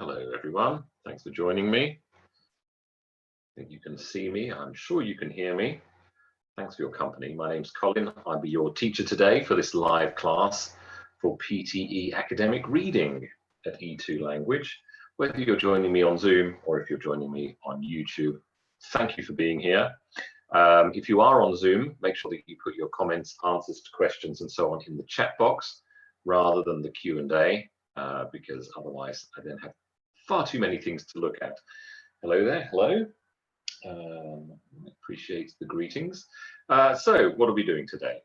Hello everyone, thanks for joining me. I think you can see me, I'm sure you can hear me. Thanks for your company. My name's Colin. I'll be your teacher today for this live class for PTE academic reading at E2 language. Whether you're joining me on Zoom or if you're joining me on YouTube, thank you for being here. If you are on Zoom, make sure that you put your comments, answers to questions and so on in the chat box rather than the Q&A, because otherwise I then have far too many things to look at. Hello there, hello. Appreciate the greetings. So what are we doing today?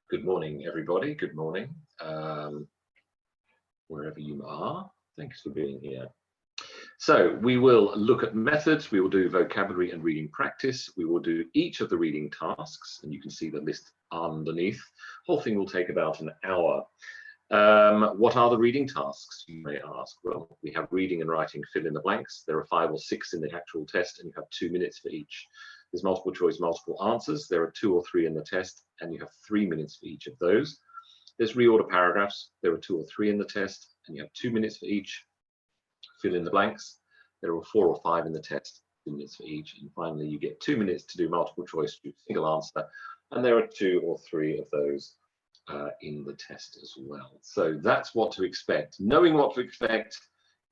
Good morning, everybody. Good morning, wherever you are. Thanks for being here. So we will look at methods. We will do vocabulary and reading practice. We will do each of the reading tasks, and you can see the list underneath. The whole thing will take about an hour. What are the reading tasks, you may ask? Well, we have reading and writing fill in the blanks. There are 5 or 6 in the actual test, and you have 2 minutes for each. There's multiple choice, multiple answers. There are 2 or 3 in the test, and you have 3 minutes for each of those. There's reorder paragraphs. There are 2 or 3 in the test, and you have 2 minutes for each. Fill in the blanks. There are 4 or 5 in the test, 2 minutes for each. And finally, you get 2 minutes to do multiple choice, do single answer, and there are 2 or 3 of those in the test as well. So that's what to expect. Knowing what to expect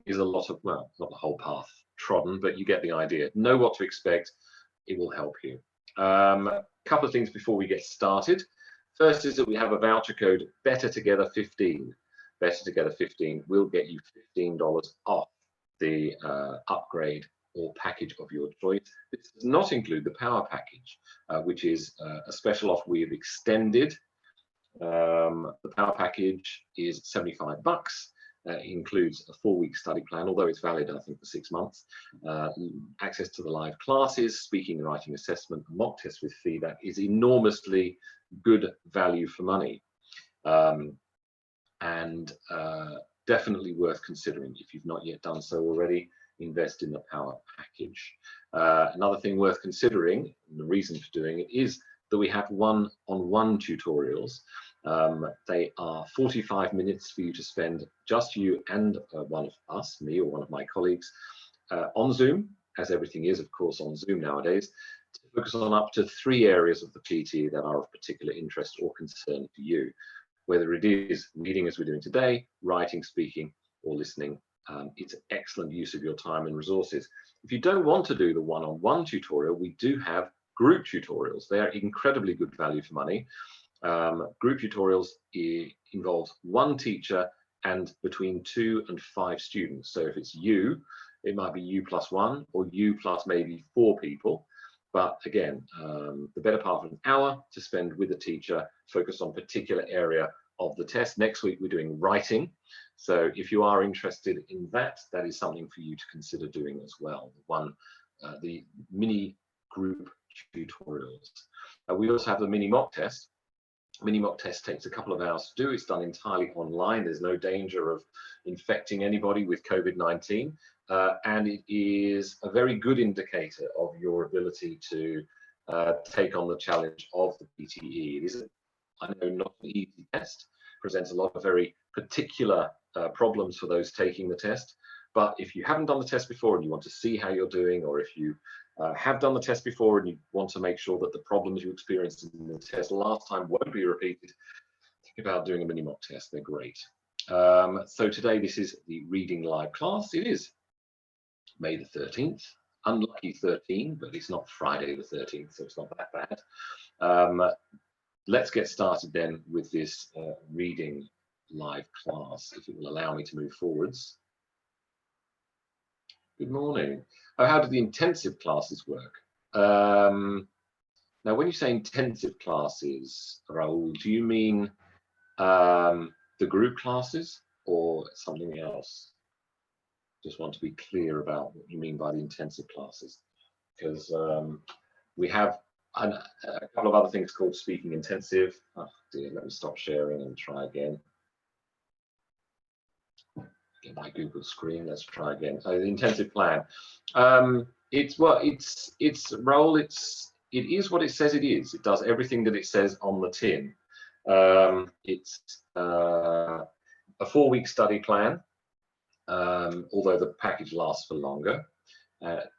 is a lot of, well, not the whole path trodden, but you get the idea. Know what to expect, it will help you. Couple of things before we get started. First is that we have a voucher code, Better Together 15. Better Together 15 will get you $15 off the upgrade or package of your choice. This does not include the power package, which is a special offer we have extended. The power package is $75. It includes a 4-week study plan, although it's valid, I think, for 6 months. Access to the live classes, speaking and writing assessment, mock test with feedback is enormously good value for money, and definitely worth considering. If you've not yet done so already, invest in the power package. Another thing worth considering, and the reason for doing it, is that we have one-on-one tutorials. They are 45 minutes for you to spend, just you and one of us, me or one of my colleagues, on Zoom, as everything is, of course, on Zoom nowadays, to focus on up to 3 areas of the PTE that are of particular interest or concern for you, whether it is reading as we're doing today, writing, speaking, or listening. It's an excellent use of your time and resources. If you don't want to do the one-on-one tutorial, we do have group tutorials. They are incredibly good value for money. Group tutorials involve 1 teacher and between 2 and 5 students. So if it's you, it might be you plus 1 or you plus maybe 4 people. But again, the better part of an hour to spend with a teacher, focus on a particular area of the test. Next week, we're doing writing. So if you are interested in that, that is something for you to consider doing as well. The mini group tutorials. We also have the mini mock test. Mini mock test takes a couple of hours to do. It's done entirely online. There's no danger of infecting anybody with COVID-19. And it is a very good indicator of your ability to take on the challenge of the PTE. It is, I know, not an easy test. Presents a lot of very particular problems for those taking the test. But if you haven't done the test before and you want to see how you're doing, or if you have done the test before and you want to make sure that the problems you experienced in the test last time won't be repeated, think about doing a mini mock test. They're great. So today, this is the reading live class. It is May the 13th, unlucky 13, but it's not Friday the 13th, so it's not that bad. Let's get started then with this reading live class, if it will allow me to move forwards. Good morning. Oh, how do the intensive classes work? Now, when you say intensive classes, Raoul, do you mean the group classes or something else? Just want to be clear about what you mean by the intensive classes, because we have a couple of other things called speaking intensive. Oh dear, let me stop sharing and try again. Get my Google screen. Let's try again. So the intensive plan. It's what its role. It is what it says it is. It does everything that it says on the tin. It's a 4-week study plan. although the package lasts for longer.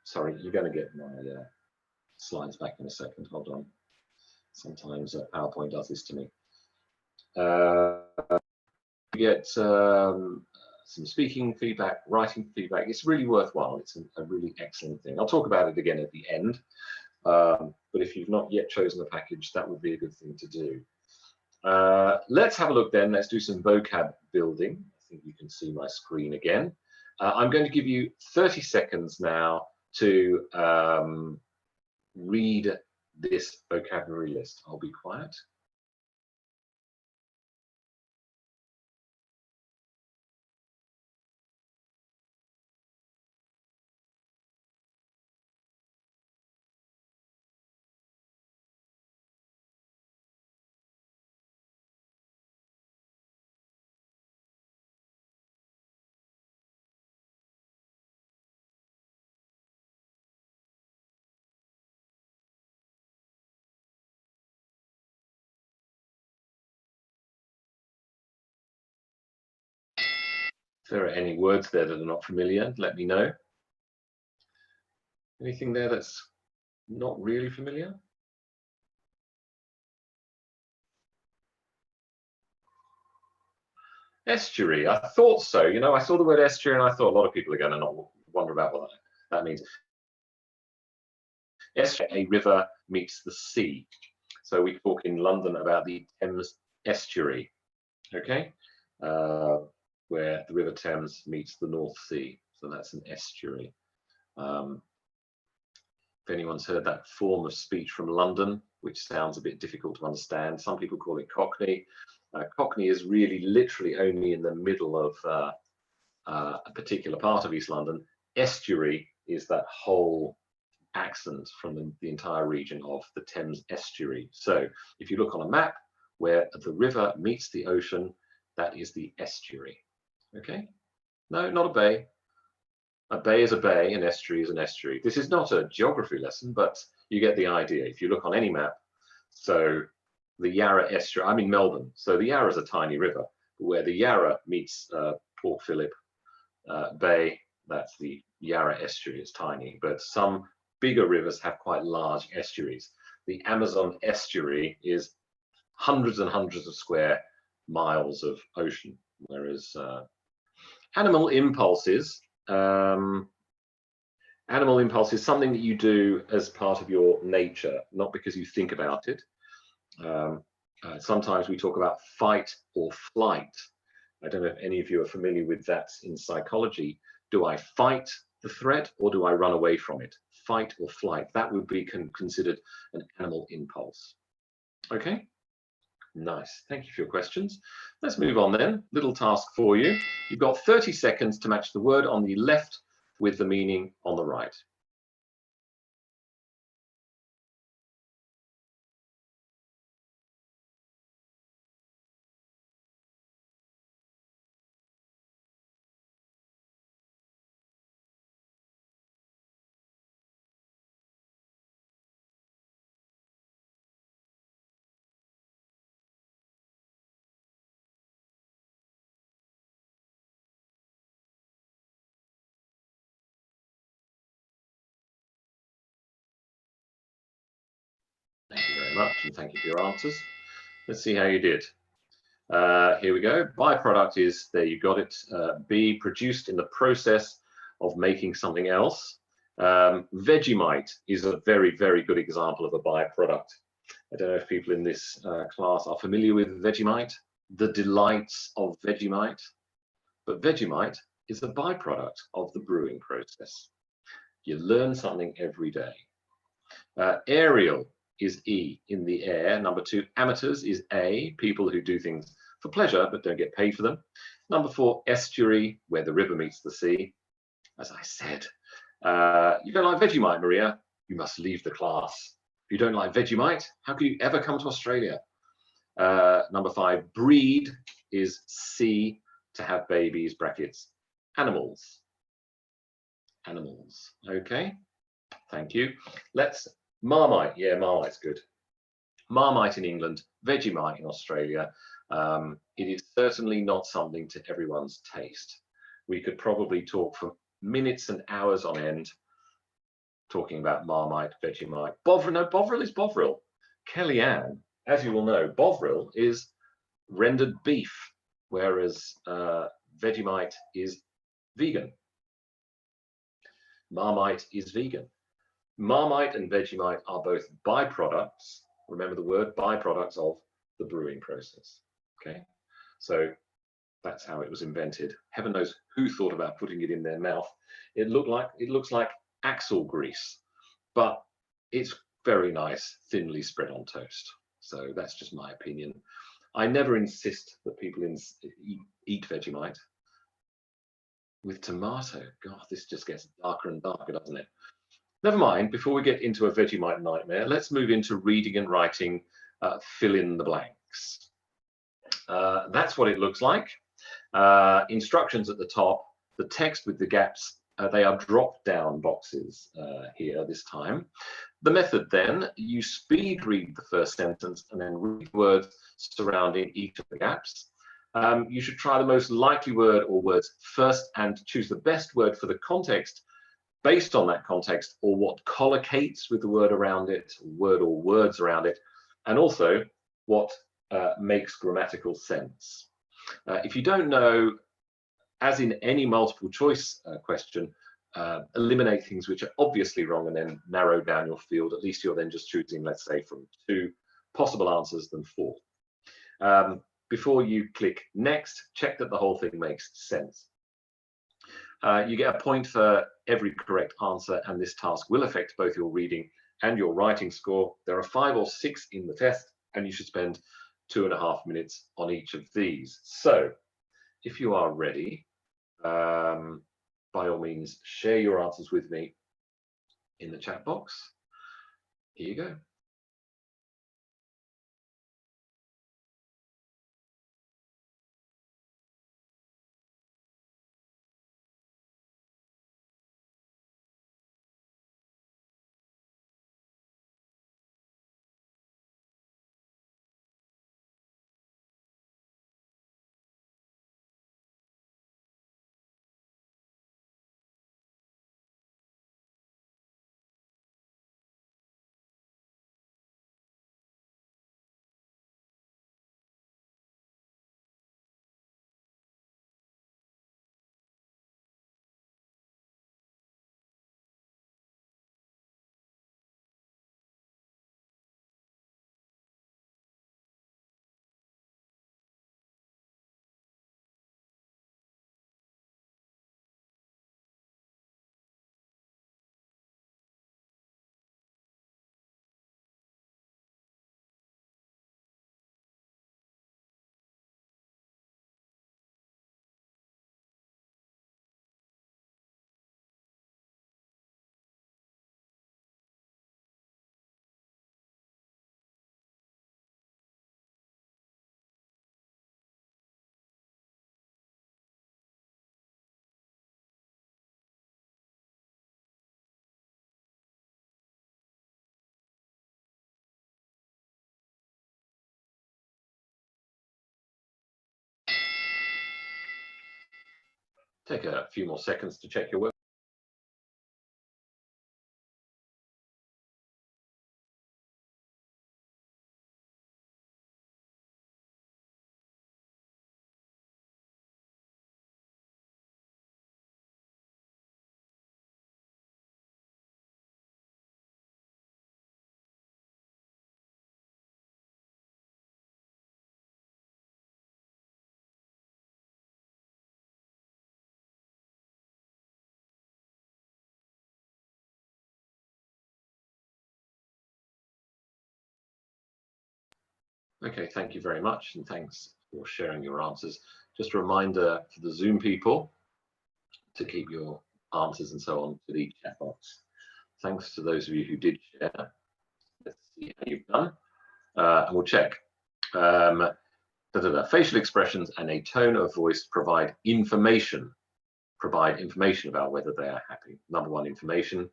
Sorry, you're going to get my slides back in a second. Hold on. Sometimes PowerPoint does this to me. You get some speaking feedback, writing feedback. It's really worthwhile. It's a really excellent thing. I'll talk about it again at the end. But if you've not yet chosen a package, that would be a good thing to do. Let's have a look then. Let's do some vocab building. I think you can see my screen again. I'm going to give you 30 seconds now to read this vocabulary list. I'll be quiet. If there are any words there that are not familiar, let me know. Anything there that's not really familiar? Estuary, I thought so. You know, I saw the word estuary and I thought a lot of people are going to not wonder about what that means. Estuary, a river meets the sea. So we talk in London about the Thames estuary, okay? Where the River Thames meets the North Sea. So that's an estuary. If anyone's heard that form of speech from London, which sounds a bit difficult to understand, some people call it Cockney. Cockney is really literally only in the middle of a particular part of East London. Estuary is that whole accent from the entire region of the Thames estuary. So if you look on a map where the river meets the ocean, that is the estuary. Okay? No, not a bay. A bay is a bay, an estuary is an estuary. This is not a geography lesson, but you get the idea. If you look on any map, so the Yarra estuary, I'm in Melbourne, so the Yarra is a tiny river. Where the Yarra meets Port Phillip Bay, that's the Yarra estuary. It's tiny, but some bigger rivers have quite large estuaries. The Amazon estuary is hundreds and hundreds of square miles of ocean, whereas animal impulses, animal impulse is something that you do as part of your nature, not because you think about it. Sometimes we talk about fight or flight. I don't know if any of you are familiar with that in psychology. Do I fight the threat or do I run away from it? Fight or flight, that would be considered an animal impulse. Okay, nice. Thank you for your questions. Let's move on then. Little task for you. You've got 30 seconds to match the word on the left with the meaning on the right. Thank you very much, and thank you for your answers. Let's see how you did. Here we go. Byproduct is, there you got it, B, produced in the process of making something else. Vegemite is a very, very good example of a byproduct. I don't know if people in this class are familiar with Vegemite, the delights of Vegemite, but Vegemite is a byproduct of the brewing process. You learn something every day. Aerial is E, in the air. Number 2, amateurs is A, people who do things for pleasure but don't get paid for them. Number 4, estuary, where the river meets the sea. As I said, you don't like Vegemite, Maria? You must leave the class. If you don't like Vegemite, how could you ever come to Australia? Number 5, breed is C, to have babies, brackets, animals. Animals, okay, thank you. Let's, Marmite, yeah, Marmite's good. Marmite in England, Vegemite in Australia. It is certainly not something to everyone's taste. we could probably talk for minutes and hours on end talking about Marmite, Vegemite. Bovril, no, Bovril is Bovril. Kellyanne, as you will know, Bovril is rendered beef, whereas Vegemite is vegan. Marmite is vegan. Marmite and Vegemite are both byproducts, remember the word, byproducts of the brewing process. Okay, so that's how it was invented. Heaven knows who thought about putting it in their mouth. It looks like axle grease, but it's very nice, thinly spread on toast. So that's just my opinion. I never insist that people eat Vegemite with tomato. God, this just gets darker and darker, doesn't it? Never mind, before we get into a Vegemite nightmare, let's move into reading and writing fill in the blanks. That's what it looks like. Instructions at the top, the text with the gaps, they are drop-down boxes here this time. The method then, you speed read the first sentence and then read words surrounding each of the gaps. You should try the most likely word or words first and choose the best word for the context based on that context, or what collocates with the word around it, word or words around it, and also what makes grammatical sense. If you don't know, as in any multiple choice question, eliminate things which are obviously wrong and then narrow down your field. At least you're then just choosing, let's say, from 2 possible answers than 4. Before you click next, check that the whole thing makes sense. You get a point for every correct answer, and this task will affect both your reading and your writing score. There are 5 or 6 in the test, and you should spend 2.5 minutes on each of these. So if you are ready, by all means, share your answers with me in the chat box. Here you go. Take a few more seconds to check your work. Okay, thank you very much, and thanks for sharing your answers. Just a reminder for the Zoom people to keep your answers and so on to the chat box. Thanks to those of you who did share. Let's see how you've done, and we'll check. Facial expressions and a tone of voice provide information about whether they are happy. Number 1, information.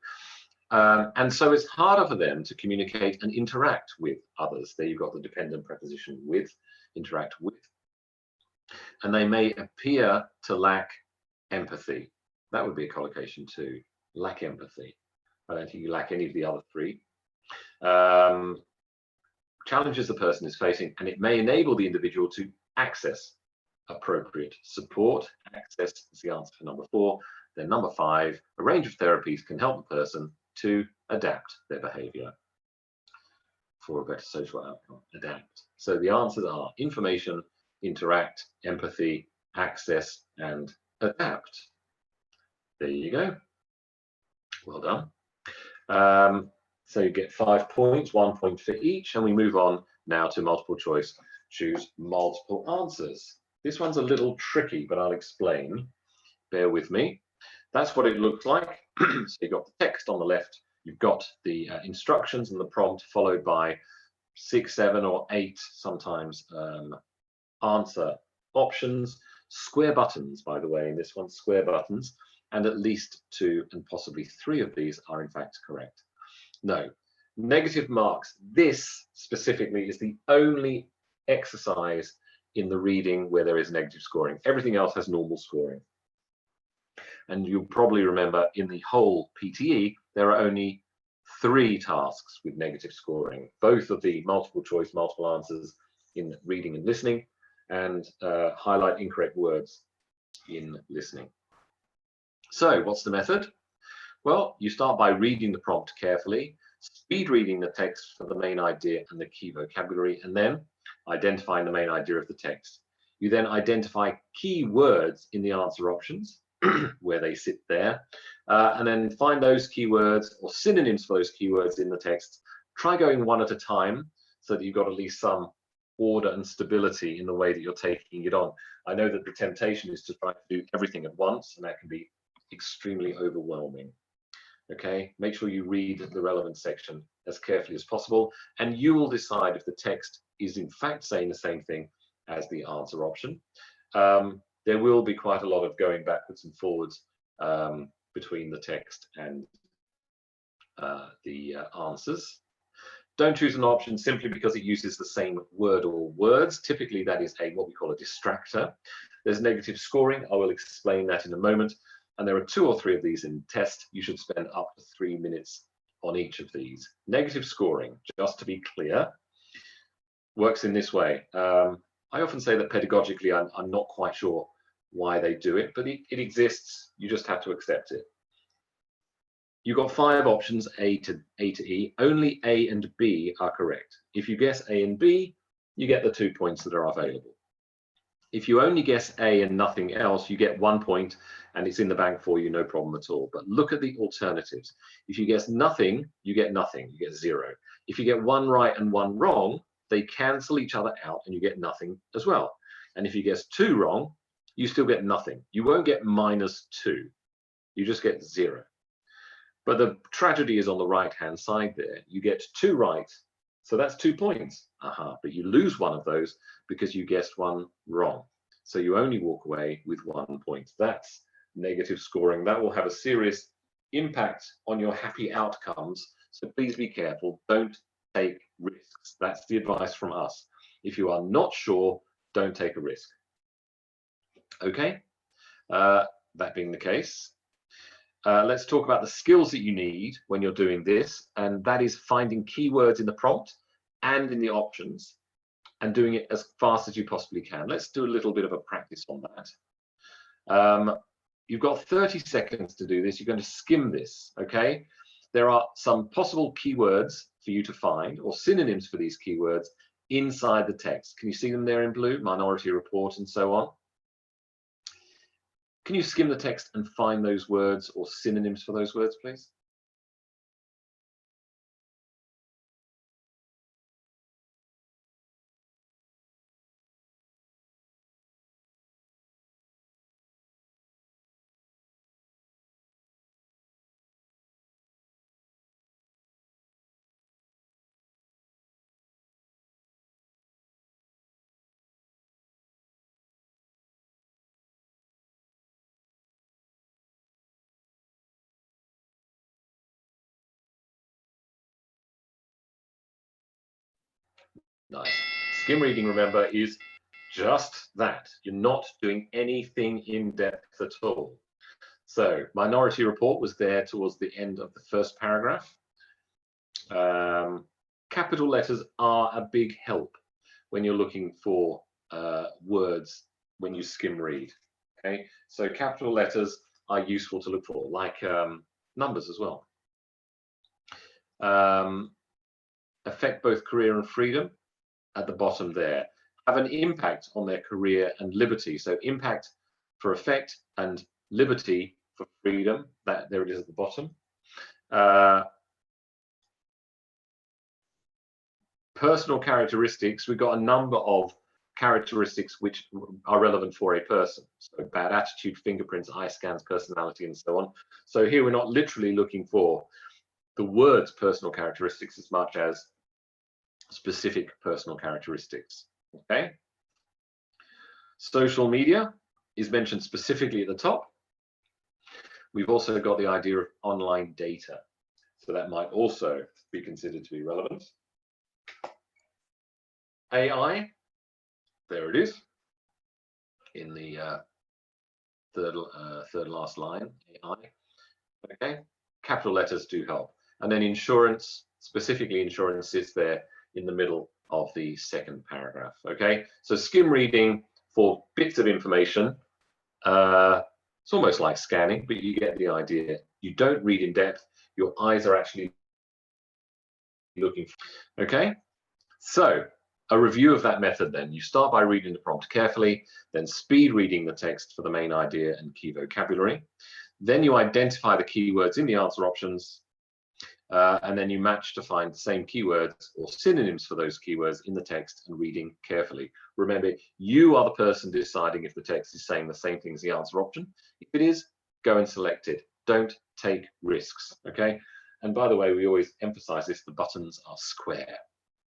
And so it's harder for them to communicate and interact with others. There you've got the dependent preposition with, interact with. And they may appear to lack empathy. That would be a collocation too. Lack empathy. I don't think you lack any of the other three. Challenges the person is facing, and it may enable the individual to access appropriate support. Access is the answer for number 4. Then number 5, a range of therapies can help the person to adapt their behavior for a better social outcome. Adapt. So the answers are information, interact, empathy, access, and adapt. There you go. Well done. So you get 5 points, 1 point for each, and we move on now to multiple choice. Choose multiple answers. This one's a little tricky, but I'll explain. Bear with me. That's what it looks like. So you've got the text on the left, you've got the instructions and the prompt, followed by 6, 7, or 8 sometimes answer options. Square buttons, by the way, in this one, square buttons, and at least 2 and possibly 3 of these are in fact correct. No, negative marks. This specifically is the only exercise in the reading where there is negative scoring. Everything else has normal scoring. And you'll probably remember in the whole PTE, there are only 3 tasks with negative scoring, both of the multiple choice, multiple answers in reading and listening, and highlight incorrect words in listening. So what's the method? Well, you start by reading the prompt carefully, speed reading the text for the main idea and the key vocabulary, and then identifying the main idea of the text. You then identify key words in the answer options, where they sit there, and then find those keywords or synonyms for those keywords in the text. Try going one at a time so that you've got at least some order and stability in the way that you're taking it on. I know that the temptation is to try to do everything at once, and that can be extremely overwhelming. Okay, make sure you read the relevant section as carefully as possible, and you will decide if the text is in fact saying the same thing as the answer option. There will be quite a lot of going backwards and forwards between the text and the answers. Don't choose an option simply because it uses the same word or words. Typically, that is what we call a distractor. There's negative scoring. I will explain that in a moment. And there are 2 or 3 of these in the test. You should spend up to 3 minutes on each of these. Negative scoring, just to be clear, works in this way. I often say that pedagogically, I'm not quite sure why they do it, but it exists. You just have to accept it. You've got 5 options, A to E. Only A and B are correct. If you guess A and B, you get the 2 points that are available. If you only guess A and nothing else, you get 1 point, and it's in the bank for you, no problem at all. But look at the alternatives. If you guess nothing, you get nothing, you get 0. If you get 1 right and 1 wrong, they cancel each other out and you get nothing as well. And if you guess 2 wrong, you still get nothing. You won't get -2, you just get 0. But the tragedy is on the right-hand side there. You get 2 right, so that's 2 points. But you lose one of those because you guessed 1 wrong. So you only walk away with 1 point. That's negative scoring. That will have a serious impact on your happy outcomes. So please be careful. Don't take risks. That's the advice from us. If you are not sure, don't take a risk. Okay, that being the case, let's talk about the skills that you need when you're doing this, and that is finding keywords in the prompt and in the options and doing it as fast as you possibly can. Let's do a little bit of a practice on that. You've got 30 seconds to do this. You're going to skim this, okay? There are some possible keywords for you to find, or synonyms for these keywords, inside the text. Can you see them there in blue? Minority Report and so on. Can you skim the text and find those words or synonyms for those words, please? Nice. Skim reading, remember, is Just that. You're not doing anything in depth at all. So Minority Report was there towards the end of the first paragraph. Capital letters are a big help when you're looking for words when you skim read. Okay, so capital letters are useful to look for, like numbers as well. Affect both career and freedom at the bottom there. Have an impact on their career and liberty. So impact for effect and liberty for freedom. That there it is at the bottom. Personal characteristics. We've got a number of characteristics which are relevant for a person. So bad attitude, fingerprints, eye scans, personality, and so on. So here we're not literally looking for the words personal characteristics as much as specific personal characteristics. Okay. Social media is mentioned specifically at the top. We've also got the idea of online data. So that might also be considered to be relevant. AI, there it is, in the third last line, AI. Okay, capital letters do help. And then insurance, specifically insurance, sits there in the middle of the second paragraph. Okay, so skim reading for bits of information. It's almost like scanning, but you get the idea. You don't read in depth. Your eyes are actually looking. Okay, so a review of that method then. You start by reading the prompt carefully, then speed reading the text for the main idea and key vocabulary. Then you identify the keywords in the answer options, and then you match to find the same keywords or synonyms for those keywords in the text and reading carefully. Remember, you are the person deciding if the text is saying the same thing as the answer option. If it is, go and select it. Don't take risks, okay? And by the way, we always emphasize this, the buttons are square.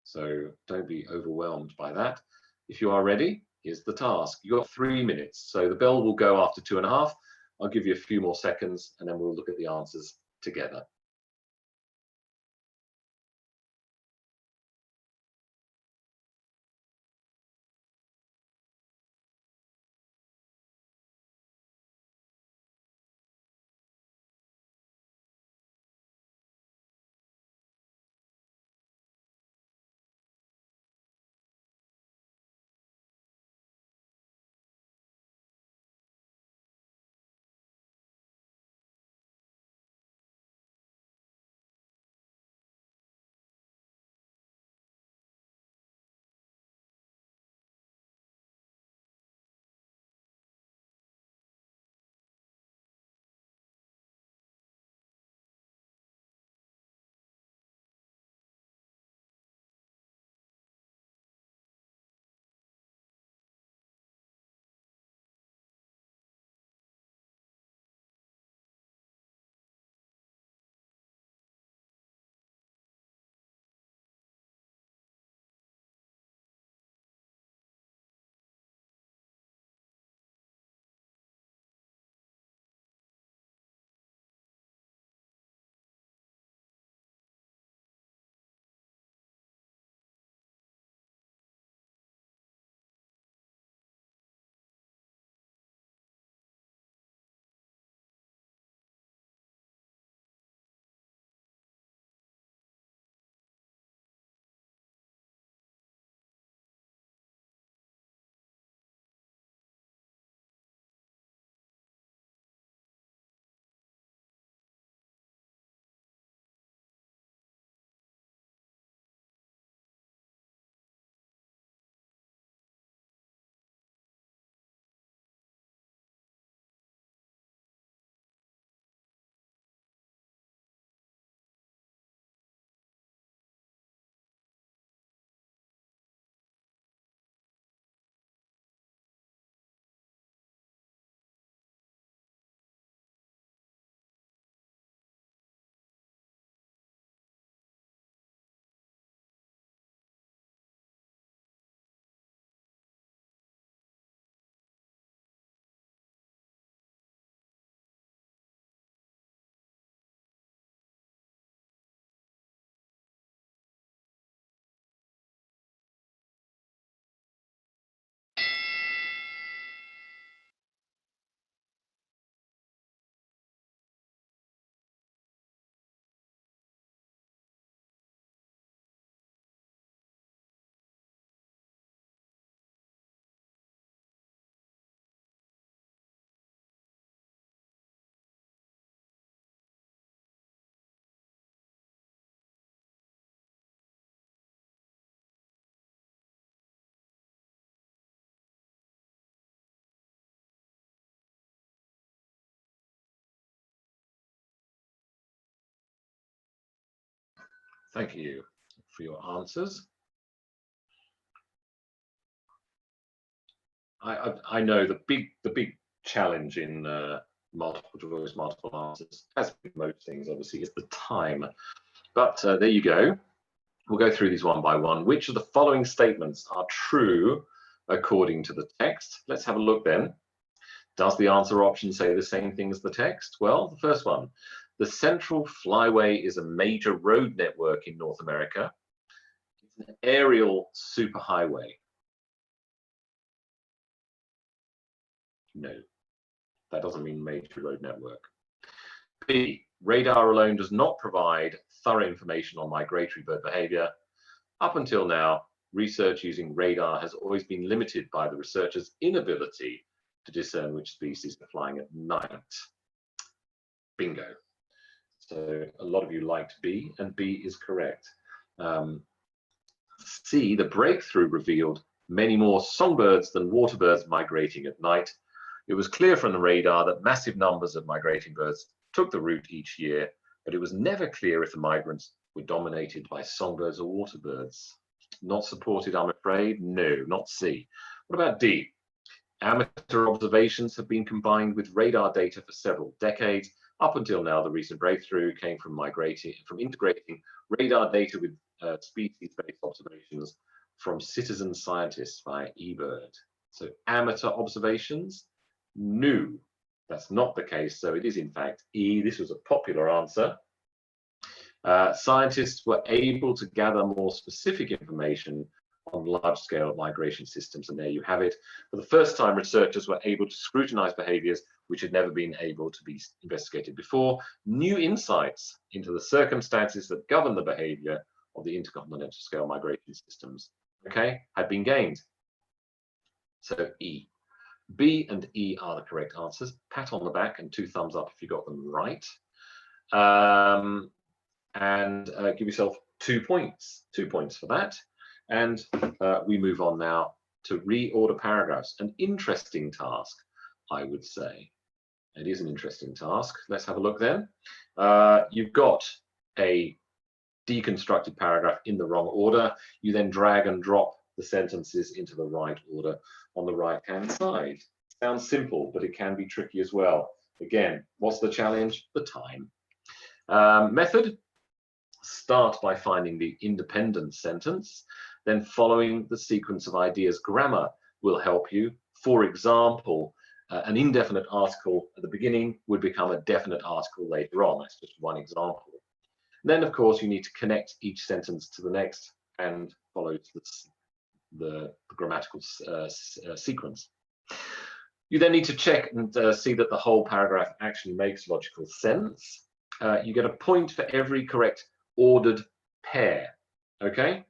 So don't be overwhelmed by that. If you are ready, here's the task. You've got 3 minutes. So the bell will go after 2.5. I'll give you a few more seconds and then we'll look at the answers together. Thank you for your answers. I know the big challenge in multiple choice, multiple answers, as with most things, obviously, is the time. But there you go. We'll go through these one by one. Which of the following statements are true according to the text? Let's have a look then. Does the answer option say the same thing as the text? Well, the first one, the Central Flyway is a major road network in North America. It's an aerial superhighway. No, that doesn't mean major road network. B, radar alone does not provide thorough information on migratory bird behavior. Up until now, research using radar has always been limited by the researchers' inability to discern which species are flying at night. Bingo. So a lot of you liked B, and B is correct. C, the breakthrough revealed many more songbirds than waterbirds migrating at night. It was clear from the radar that massive numbers of migrating birds took the route each year, but it was never clear if the migrants were dominated by songbirds or waterbirds. Not supported, I'm afraid. No, not C. What about D? Amateur observations have been combined with radar data for several decades. Up until now, the recent breakthrough came from integrating radar data with species-based observations from citizen scientists via eBird. So amateur observations, no, that's not the case. So it is in fact E. This was a popular answer. Scientists were able to gather more specific information on large-scale migration systems, and there you have it. For the first time, researchers were able to scrutinize behaviors which had never been able to be investigated before. New insights into the circumstances that govern the behavior of the intercontinental scale migration systems, okay, had been gained. So E. B and E are the correct answers. Pat on the back and 2 thumbs up if you got them right. Give yourself 2 points. 2 points for that. And we move on now to reorder paragraphs. An interesting task, I would say. It is an interesting task. Let's have a look then. You've got a deconstructed paragraph in the wrong order. You then drag and drop the sentences into the right order on the right-hand side. Sounds simple, but it can be tricky as well. Again, what's the challenge? The time. Method, start by finding the independent sentence, then following the sequence of ideas. Grammar will help you. For example, an indefinite article at the beginning would become a definite article later on. That's just one example. Then, of course, you need to connect each sentence to the next and follow the grammatical sequence. You then need to check and see that the whole paragraph actually makes logical sense. You get a point for every correct ordered pair, okay?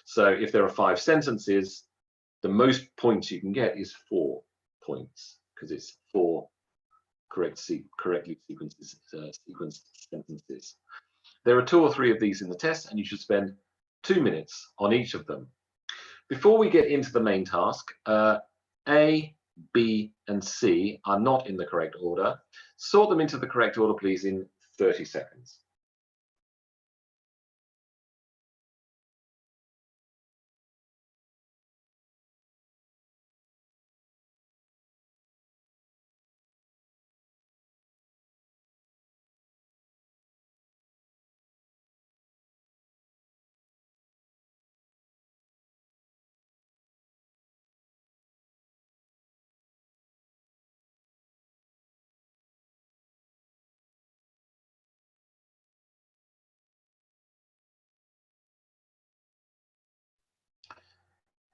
So if there are 5 sentences, the most points you can get is 4 points, because it's 4 correctly sequenced sentences. There are 2 or 3 of these in the test, and you should spend 2 minutes on each of them. Before we get into the main task, A, B, and C are not in the correct order. Sort them into the correct order, please, in 30 seconds.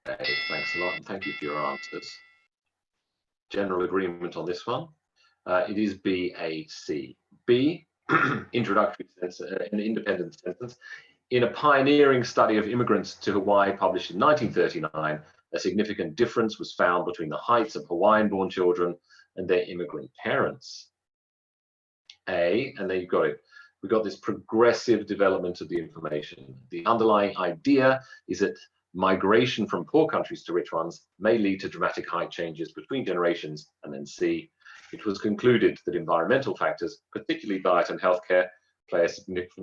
Okay, thanks a lot, and thank you for your answers. General agreement on this one. It is B, A, C. B, introductory sentence, an independent sentence. In a pioneering study of immigrants to Hawaii published in 1939, a significant difference was found between the heights of Hawaiian-born children and their immigrant parents. A, and there you've got it. We've got this progressive development of the information. The underlying idea is that migration from poor countries to rich ones may lead to dramatic height changes between generations. And then C, it was concluded that environmental factors, particularly diet and healthcare, play a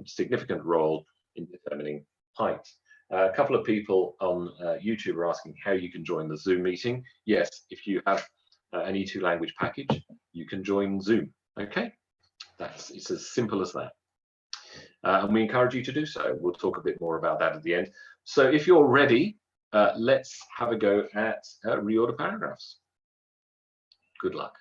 significant role in determining height. A couple of people on YouTube are asking how you can join the Zoom meeting. Yes, if you have an E2 language package, you can join Zoom. Okay, it's as simple as that. And we encourage you to do so. We'll talk a bit more about that at the end. So if you're ready, let's have a go at reorder paragraphs. Good luck.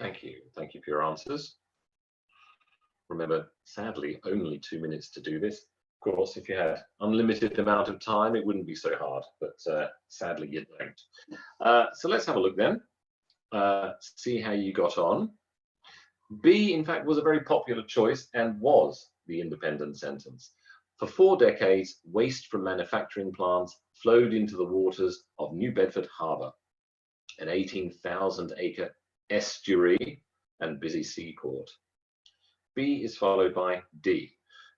Thank you. Thank you for your answers. Remember, sadly, only 2 minutes to do this. Of course, if you had unlimited amount of time, it wouldn't be so hard, but sadly you don't. So let's have a look then, see how you got on. B, in fact, was a very popular choice and was the independent sentence. For 4 decades, waste from manufacturing plants flowed into the waters of New Bedford Harbour, an 18,000-acre estuary and busy seaport. B is followed by D,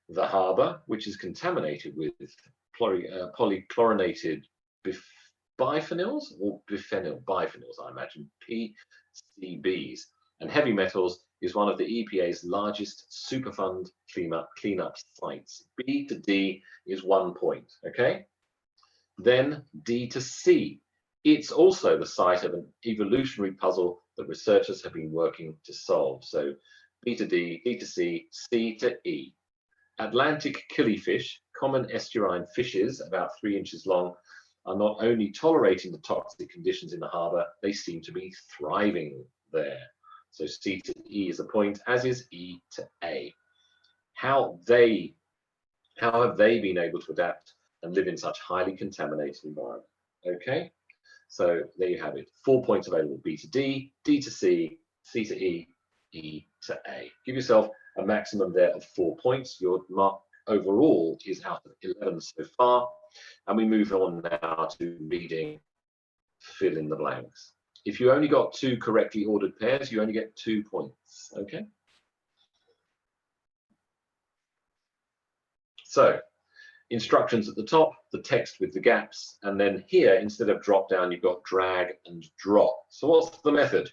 the harbour, which is contaminated with polychlorinated biphenyls, or biphenyls, I imagine, PCBs, and heavy metals, is one of the EPA's largest Superfund cleanup sites. B to D is 1 point, okay? Then D to C. It's also the site of an evolutionary puzzle that researchers have been working to solve. So B to D, D to C, C to E. Atlantic killifish, common estuarine fishes about 3 inches long, are not only tolerating the toxic conditions in the harbour, they seem to be thriving there. So C to E is a point, as is E to A. How have they been able to adapt and live in such highly contaminated environment? Okay, so there you have it. 4 points available: B to D, D to C, C to E, E to A. Give yourself a maximum there of 4 points. Your mark overall is out of 11 so far. And we move on now to reading fill in the blanks. If you only got 2 correctly ordered pairs, you only get 2 points, okay? So, instructions at the top, the text with the gaps, and then here, instead of drop down, you've got drag and drop. So what's the method?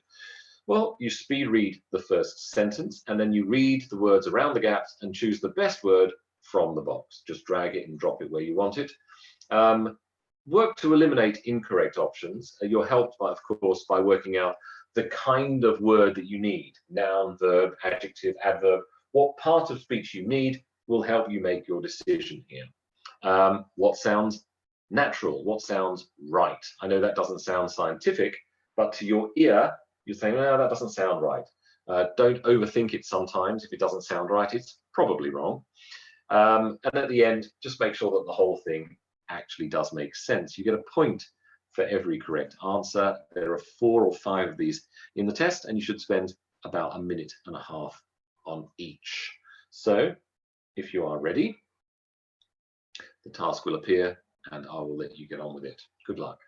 Well, you speed read the first sentence, and then you read the words around the gaps and choose the best word from the box. Just drag it and drop it where you want it. Work to eliminate incorrect options. You're helped, by, of course, by working out the kind of word that you need. Noun, verb, adjective, adverb. What part of speech you need will help you make your decision here. What sounds natural? What sounds right? I know that doesn't sound scientific, but to your ear, you're saying, well, that doesn't sound right. Don't overthink it sometimes. If it doesn't sound right, it's probably wrong. And at the end, just make sure that the whole thing actually does make sense. You get a point for every correct answer. There are 4 or 5 of these in the test, and you should spend about 1.5 minutes on each. So if you are ready, the task will appear and I will let you get on with it. Good luck.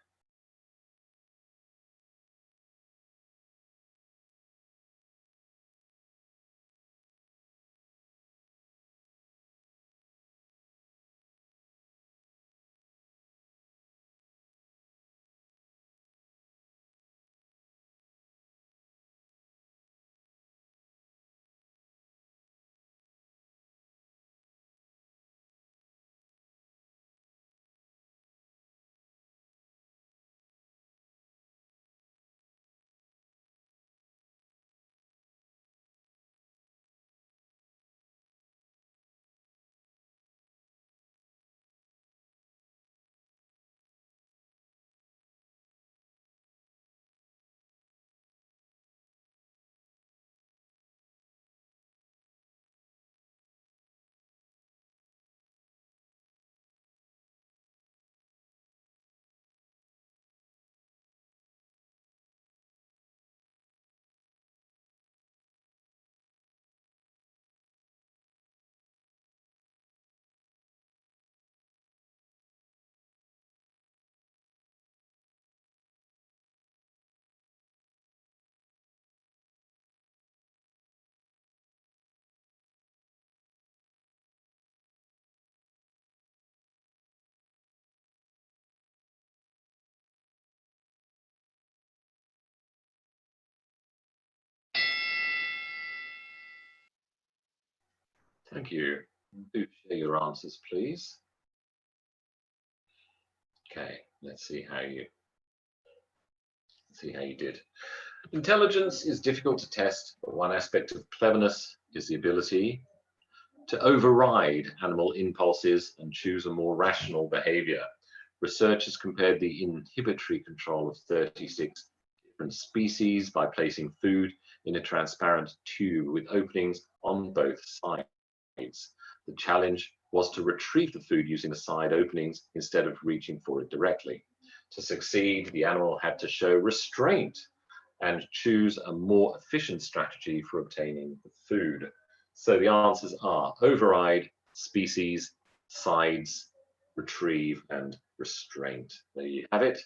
Thank you. Do share your answers, please. Okay, let's see how you did. Intelligence is difficult to test, but one aspect of cleverness is the ability to override animal impulses and choose a more rational behavior. Researchers compared the inhibitory control of 36 different species by placing food in a transparent tube with openings on both sides. The challenge was to retrieve the food using the side openings instead of reaching for it directly. To succeed, the animal had to show restraint and choose a more efficient strategy for obtaining the food. So the answers are override, species, sides, retrieve, and restraint. There you have it.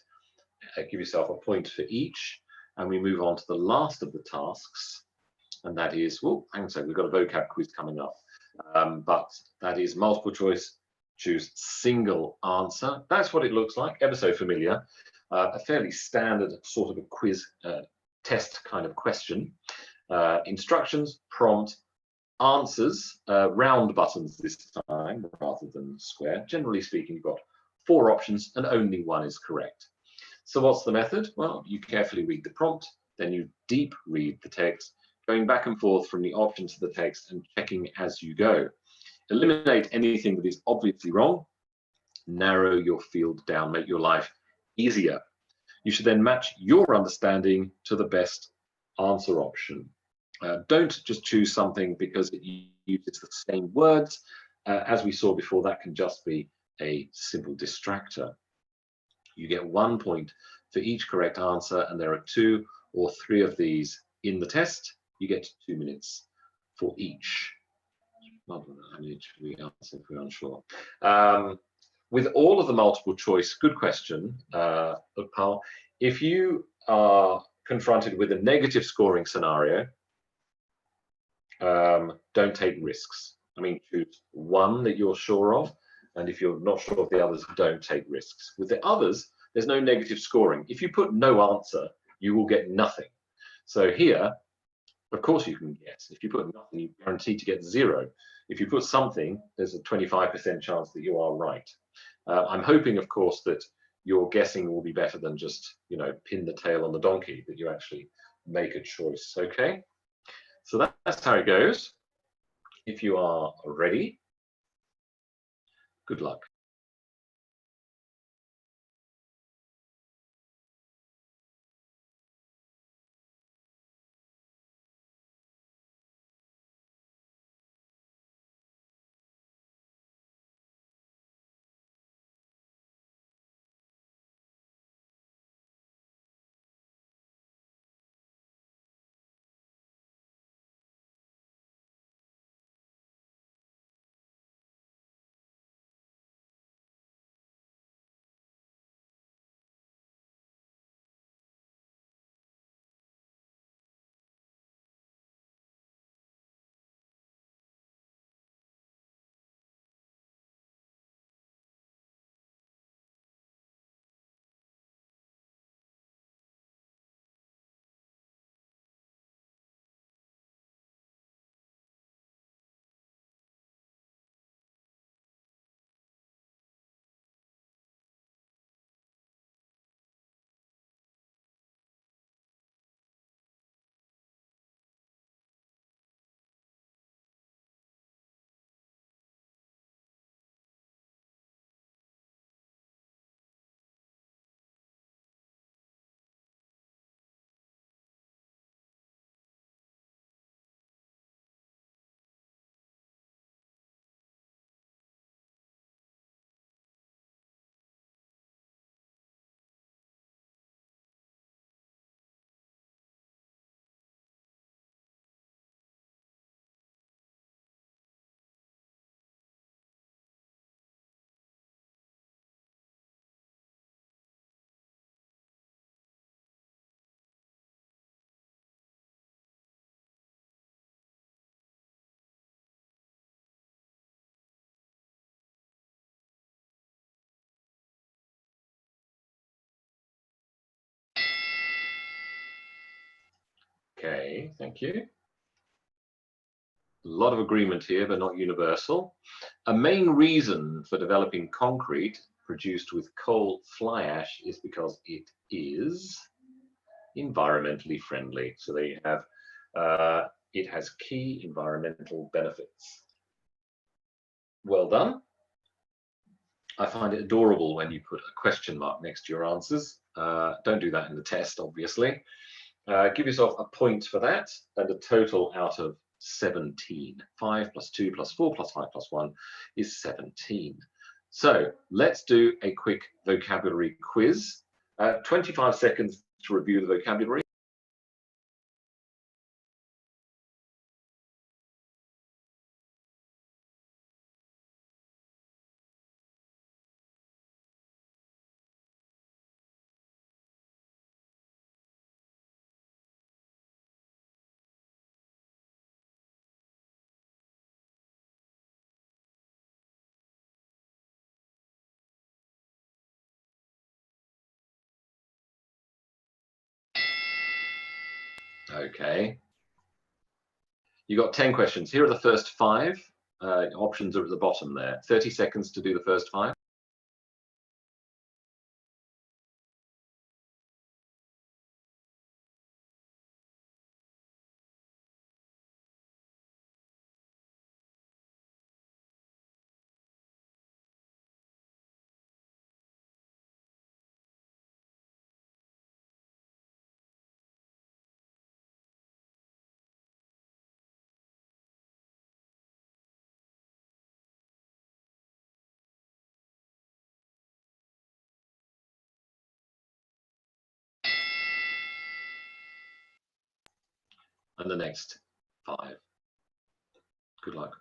Give yourself a point for each. And we move on to the last of the tasks. And that is, well, hang on a second, we've got a vocab quiz coming up. But that is multiple choice, choose single answer. That's what it looks like, ever so familiar. A fairly standard sort of a quiz test kind of question. Instructions, prompt, answers, round buttons this time rather than square. Generally speaking, you've got 4 options and only one is correct. So what's the method? Well, you carefully read the prompt, then you deep read the text, going back and forth from the option to the text and checking as you go. Eliminate anything that is obviously wrong, narrow your field down, make your life easier. You should then match your understanding to the best answer option. Don't just choose something because it uses the same words. As we saw before, that can just be a simple distractor. You get 1 point for each correct answer, and there are 2 or 3 of these in the test. You get 2 minutes for each. I need to answer if we're unsure. With all of the multiple choice, good question, Paul. If you are confronted with a negative scoring scenario, don't take risks. I mean, choose one that you're sure of, and if you're not sure of the others, don't take risks. With the others, there's no negative scoring. If you put no answer, you will get nothing. So here, of course you can guess. If you put nothing, you're guaranteed to get 0. If you put something, there's a 25% chance that you are right. I'm hoping, of course, that your guessing will be better than just, pin the tail on the donkey, that you actually make a choice, okay? So that's how it goes. If you are ready, good luck. Okay, thank you. A lot of agreement here, but not universal. A main reason for developing concrete produced with coal fly ash is because it is environmentally friendly. So there you have, it has key environmental benefits. Well done. I find it adorable when you put a question mark next to your answers. Don't do that in the test, obviously. Give yourself a point for that, and a total out of 17. 5 plus 2 plus 4 plus 5 plus 1 is 17. So let's do a quick vocabulary quiz. 25 seconds to review the vocabulary. Okay. You got 10 questions. Here are the first 5. Options are at the bottom there. 30 seconds to do the first 5. And the next 5. Good luck.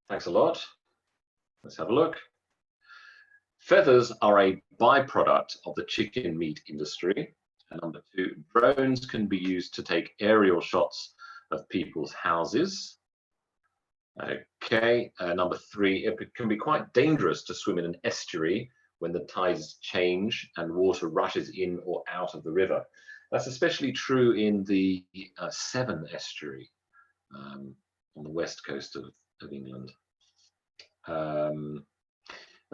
Thanks a lot. Let's have a look. Feathers are a byproduct of the chicken meat industry. And number 2, drones can be used to take aerial shots of people's houses. Okay, number 3, it can be quite dangerous to swim in an estuary when the tides change and water rushes in or out of the river. That's especially true in the Severn estuary on the west coast of England. A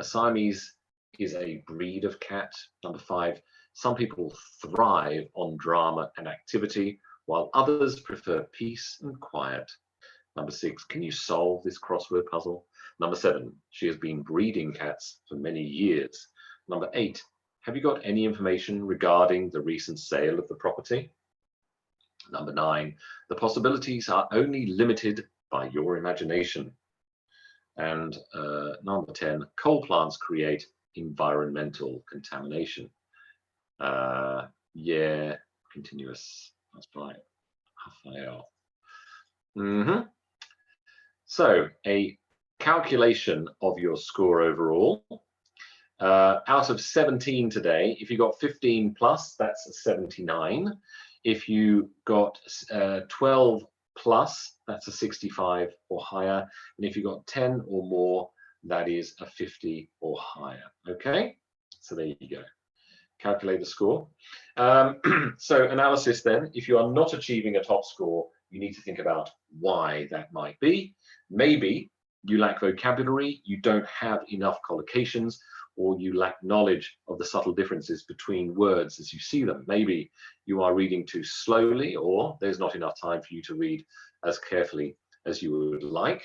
Siamese is a breed of cat. Number 5, some people thrive on drama and activity, while others prefer peace and quiet. Number 6, can you solve this crossword puzzle? Number 7, she has been breeding cats for many years. Number 8, have you got any information regarding the recent sale of the property? Number 9, the possibilities are only limited by your imagination. And number 10, coal plants create environmental contamination. Yeah, continuous. That's right. So a calculation of your score overall. Out of 17 today, if you got 15 plus, that's a 79. If you got 12 plus, that's a 65 or higher. And if you got 10 or more, that is a 50 or higher. Okay, so there you go. Calculate the score. So analysis then, if you are not achieving a top score, you need to think about why that might be. Maybe you lack vocabulary, you don't have enough collocations, or you lack knowledge of the subtle differences between words as you see them. Maybe you are reading too slowly, or there's not enough time for you to read as carefully as you would like.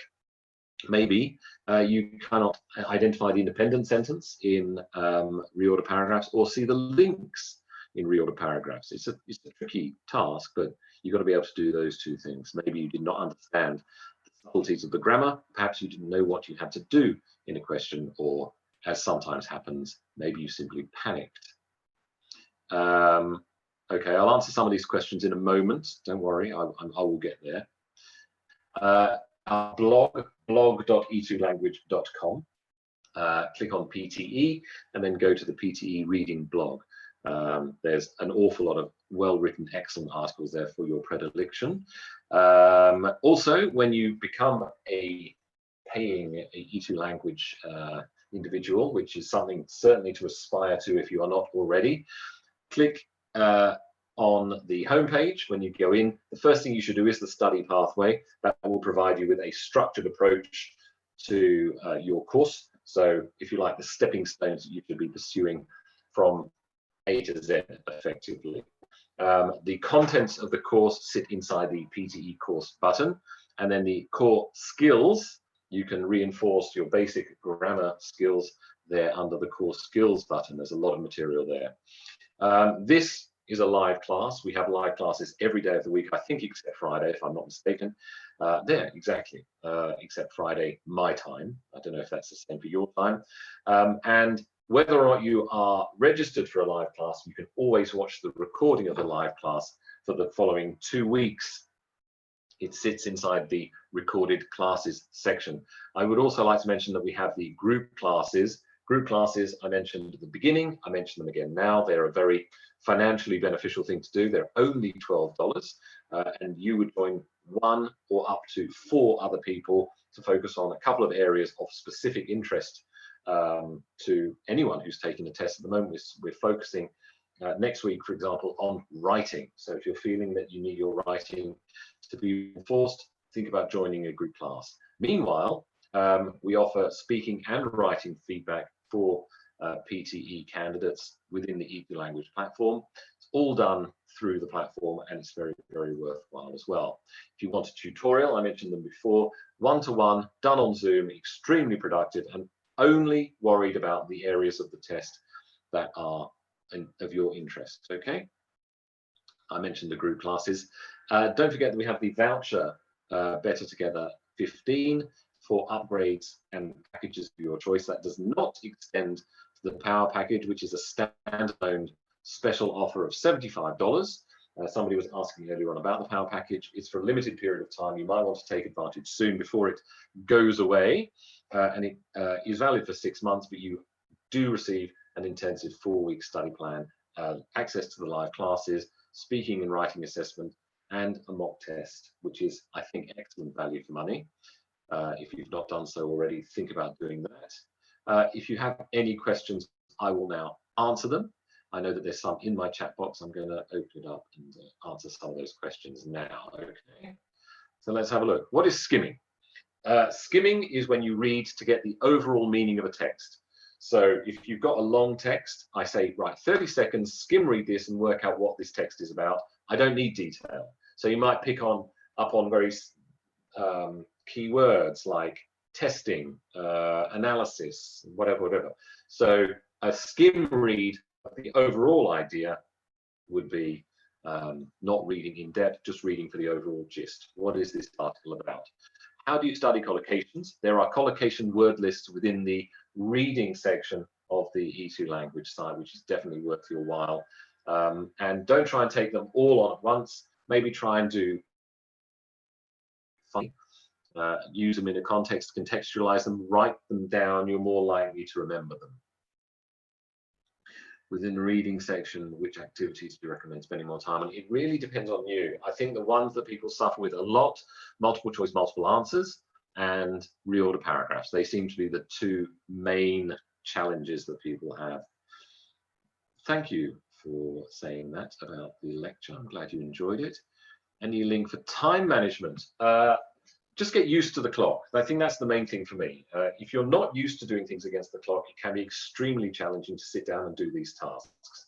Maybe you cannot identify the independent sentence in reorder paragraphs or see the links in reorder paragraphs. It's a tricky task, but you've got to be able to do those two things. Maybe you did not understand the subtleties of the grammar. Perhaps you didn't know what you had to do in a question, or as sometimes happens, maybe you simply panicked. Okay, I'll answer some of these questions in a moment. Don't worry, I will get there. Our blog, blog.e2language.com. Click on PTE and then go to the PTE reading blog. There's an awful lot of well-written, excellent articles there for your predilection. Also, when you become a paying E2 language individual, which is something certainly to aspire to if you are not already, click on the homepage. When you go in, the first thing you should do is the study pathway. That will provide you with a structured approach to your course. So if you like, the stepping stones that you should be pursuing from A to Z effectively. The contents of the course sit inside the PTE course button, and then the core skills, you can reinforce your basic grammar skills there under the core skills button. There's a lot of material there. This is a live class. We have live classes every day of the week, I think, except Friday, if I'm not mistaken. There, exactly, except Friday, my time. I don't know if that's the same for your time. And whether or not you are registered for a live class, you can always watch the recording of the live class for the following 2 weeks. It sits inside the recorded classes section. I would also like to mention that we have the group classes. Group classes I mentioned at the beginning, I mention them again now. They're a very financially beneficial thing to do. They're only $12, and you would join 1 or up to 4 other people to focus on a couple of areas of specific interest to anyone who's taking a test. At the moment, we're focusing next week, for example, on writing. So if you're feeling that you need your writing to be enforced, think about joining a group class. Meanwhile, we offer speaking and writing feedback for PTE candidates within the E2 language platform. It's all done through the platform, and it's very, very worthwhile as well. If you want a tutorial, I mentioned them before, one-to-one, done on Zoom, extremely productive, and only worried about the areas of the test that are of your interest. Okay, I mentioned the group classes. Don't forget that we have the voucher Better Together 15 for upgrades and packages of your choice. That does not extend to the Power Package, which is a standalone special offer of $75. Somebody was asking earlier on about the Power Package. It's for a limited period of time. You might want to take advantage soon before it goes away. And it is valid for 6 months, but you do receive an intensive 4-week study plan, access to the live classes, speaking and writing assessment, and a mock test, which is, I think, excellent value for money. If you've not done so already, think about doing that. If you have any questions, I will now answer them. I know that there's some in my chat box. I'm going to open it up and answer some of those questions now. Okay, so let's have a look. What is skimming? Skimming is when you read to get the overall meaning of a text. So if you've got a long text, I say, right, 30 seconds, skim read this and work out what this text is about. I don't need detail. So you might pick up on very key words like testing, analysis, whatever. So a skim read of the overall idea would be not reading in depth, just reading for the overall gist. What is this article about? How do you study collocations? There are collocation word lists within the reading section of the E2 language site, which is definitely worth your while. And don't try and take them all on at once. Maybe try and do use them in a context, contextualize them, write them down. You're more likely to remember them. Within the reading section, which activities do you recommend spending more time on? It really depends on you. I think the ones that people suffer with a lot, multiple choice, multiple answers, and reorder paragraphs. They seem to be the 2 main challenges that people have. Thank you for saying that about the lecture. I'm glad you enjoyed it. Any link for time management? Just get used to the clock. I think that's the main thing for me. If you're not used to doing things against the clock, it can be extremely challenging to sit down and do these tasks.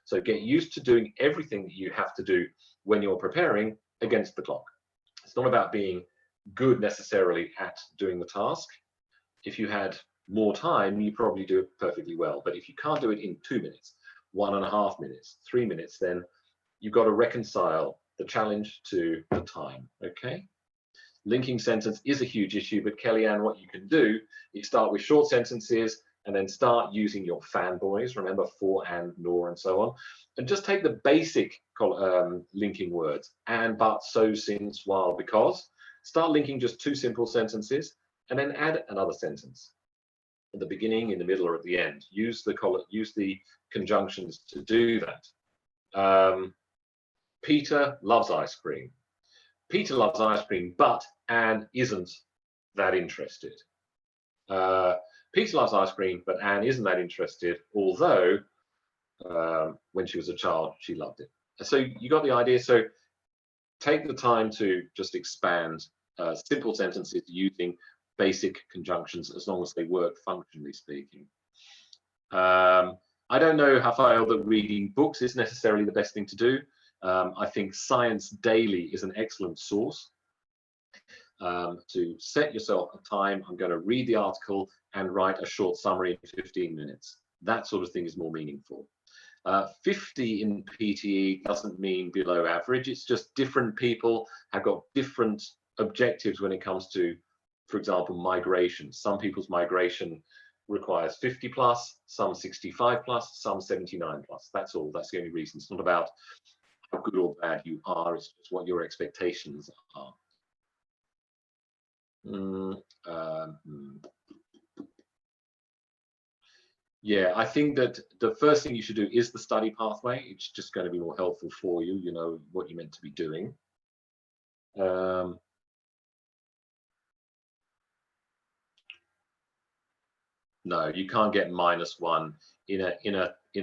So get used to doing everything that you have to do when you're preparing against the clock. It's not about being good necessarily at doing the task. If you had more time, you probably do it perfectly well. But if you can't do it in 2 minutes, 1.5 minutes, 3 minutes, then you've got to reconcile the challenge to the time, okay? linking sentence is a huge issue, but Kellyanne, what you can do is start with short sentences and then start using your fanboys, remember for, and, nor, and so on, and just take the basic linking words, and, but, so, since, while, because. Start linking just 2 simple sentences and then add another sentence at the beginning, in the middle, or at the end. Use the conjunctions to do that. Peter loves ice cream. Peter loves ice cream, but Anne isn't that interested. Peter loves ice cream, but Anne isn't that interested, although when she was a child, she loved it. So you got the idea. So take the time to just expand simple sentences using basic conjunctions, as long as they work functionally speaking. I don't know how far that reading books is necessarily the best thing to do. I think Science Daily is an excellent source to set yourself a time. I'm going to read the article and write a short summary in 15 minutes. That sort of thing is more meaningful. 50 in PTE doesn't mean below average. It's just different people have got different objectives when it comes to, for example, migration. Some people's migration requires 50 plus, some 65 plus, some 79 plus. That's all. That's the only reason. It's not about how good or bad you are. It's just what your expectations are. Yeah, I think that the first thing you should do is the study pathway. It's just going to be more helpful for you. You know what you're meant to be doing. No, you can't get -1 in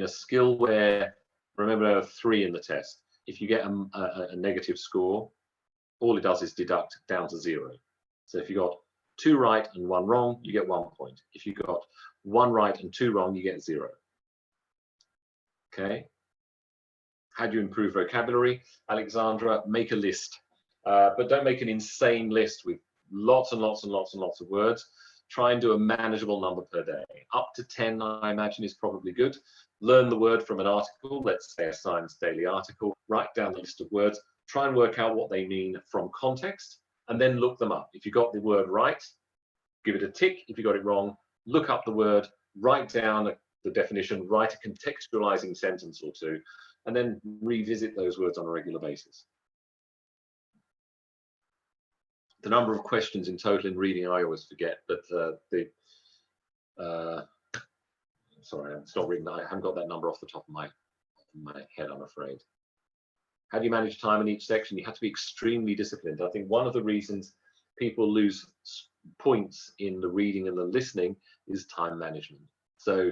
a skill where, remember, there are 3 in the test. If you get a negative score, all it does is deduct down to 0. So if you got 2 right and 1 wrong, you get 1 point. If you got 1 right and 2 wrong, you get 0. Okay. How do you improve vocabulary? Alexandra, make a list, but don't make an insane list with lots and lots and lots and lots of words. Try and do a manageable number per day. Up to 10, I imagine, is probably good. Learn the word from an article, let's say a Science Daily article. Write down the list of words. Try and work out what they mean from context, and then look them up. If you got the word right, give it a tick. If you got it wrong, look up the word, write down the definition, write a contextualizing sentence or 2, and then revisit those words on a regular basis. The number of questions in total in reading, I always forget, but sorry, it's not written. I haven't got that number off the top of my head, I'm afraid. How do you manage time in each section? You have to be extremely disciplined. I think one of the reasons people lose points in the reading and the listening is time management. So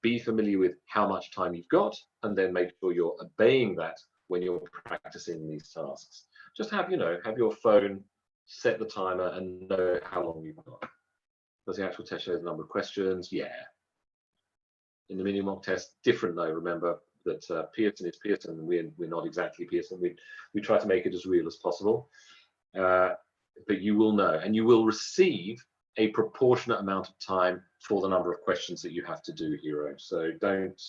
be familiar with how much time you've got, and then make sure you're obeying that when you're practicing these tasks. Just have, have your phone, set the timer, and know how long you've got. Does the actual test show the number of questions? Yeah. In the mini mock test, different though. Remember that Pearson is Pearson, and we're not exactly Pearson. We try to make it as real as possible. But you will know, and you will receive a proportionate amount of time for the number of questions that you have to do, Hero. So don't,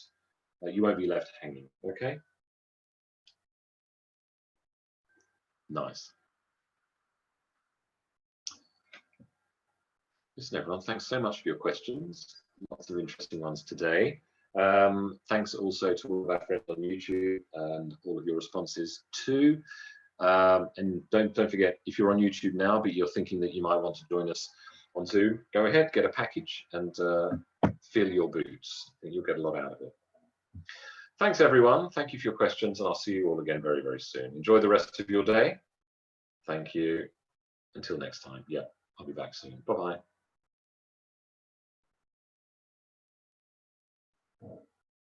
you won't be left hanging. Okay. Nice. Listen, everyone, thanks so much for your questions. Lots of interesting ones today. Thanks also to all of our friends on YouTube and all of your responses too. And don't forget, if you're on YouTube now, but you're thinking that you might want to join us on Zoom, go ahead, get a package and fill your boots. I think you'll get a lot out of it. Thanks, everyone. Thank you for your questions, and I'll see you all again very, very soon. Enjoy the rest of your day. Thank you. Until next time. Yeah, I'll be back soon. Bye-bye.